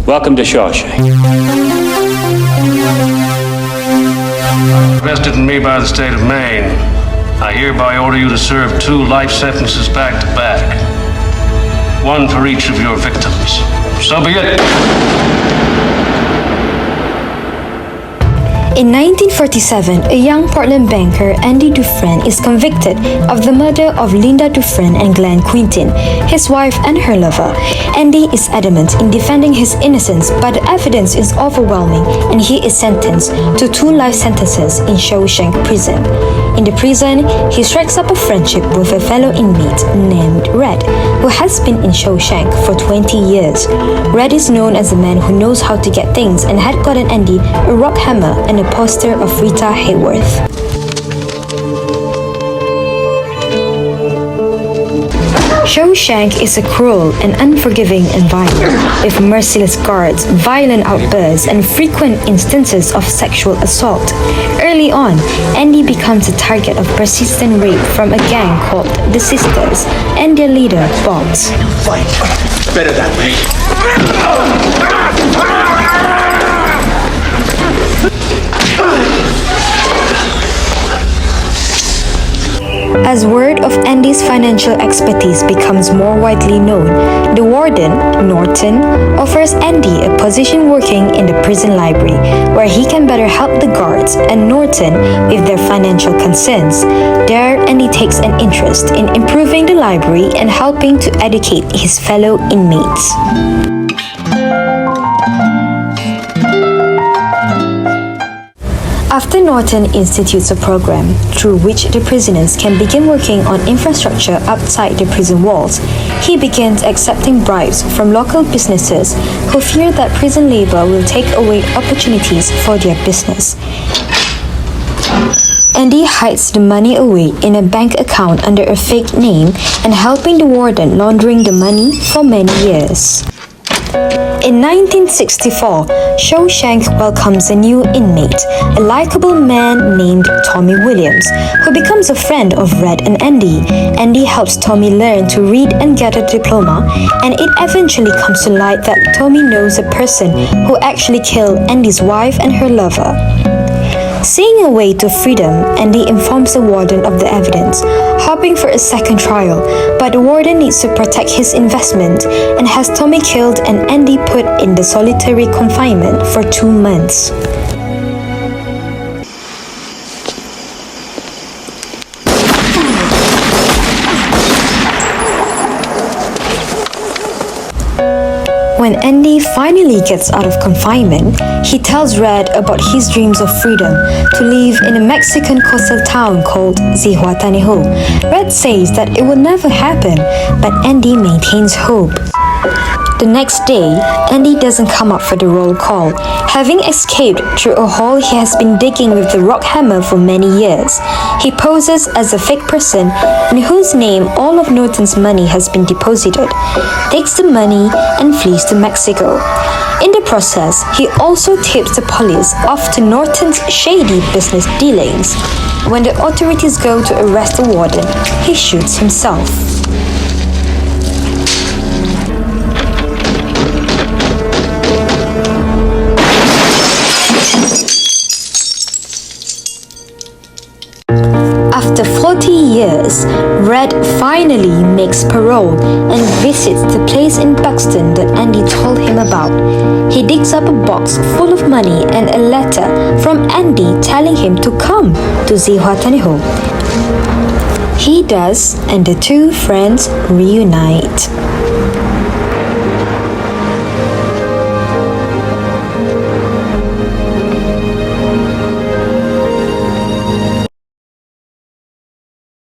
Welcome to Shawshank. Vested in me by the state of Maine, I hereby order you to serve 2 life sentences back to back. 1 for each of your victims. So be it. In 1947, a young Portland banker, Andy Dufresne, is convicted of the murder of Linda Dufresne and Glenn Quintin, his wife and her lover. Andy is adamant in defending his innocence, but the evidence is overwhelming and he is sentenced to 2 life sentences in Shawshank prison. In the prison, he strikes up a friendship with a fellow inmate named Red, who has been in Shawshank for 20 years. Red is known as the man who knows how to get things and had gotten Andy a rock hammer and a poster of Rita Hayworth. Shawshank is a cruel and unforgiving environment, with merciless guards, violent outbursts, and frequent instances of sexual assault. Early on, Andy becomes a target of persistent rape from a gang called the Sisters and their leader, Boggs. Fight. Better that way. As word of Andy's financial expertise becomes more widely known, the warden, Norton, offers Andy a position working in the prison library, where he can better help the guards and Norton with their financial concerns. There, Andy takes an interest in improving the library and helping to educate his fellow inmates. After Norton institutes a program through which the prisoners can begin working on infrastructure outside the prison walls, he begins accepting bribes from local businesses who fear that prison labor will take away opportunities for their business. Andy hides the money away in a bank account under a fake name and helping the warden laundering the money for many years. In 1964, Shawshank welcomes a new inmate, a likable man named Tommy Williams, who becomes a friend of Red and Andy. Andy helps Tommy learn to read and get a diploma, and it eventually comes to light that Tommy knows a person who actually killed Andy's wife and her lover. Seeing a way to freedom, Andy informs the warden of the evidence, hoping for a second trial, but the warden needs to protect his investment and has Tommy killed and Andy put in the solitary confinement for 2 months. When Andy finally gets out of confinement, he tells Red about his dreams of freedom to live in a Mexican coastal town called Zihuatanejo. Red says that it will never happen, but Andy maintains hope. The next day, Andy doesn't come up for the roll call, having escaped through a hole he has been digging with the rock hammer for many years. He poses as a fake person in whose name all of Norton's money has been deposited, takes the money, and flees to Mexico. In the process, he also tips the police off to Norton's shady business dealings. When the authorities go to arrest the warden, he shoots himself. After 40 years, Red finally makes parole and visits the place in Buxton that Andy told him about. He digs up a box full of money and a letter from Andy telling him to come to Zihuatanejo. He does, and the 2 friends reunite.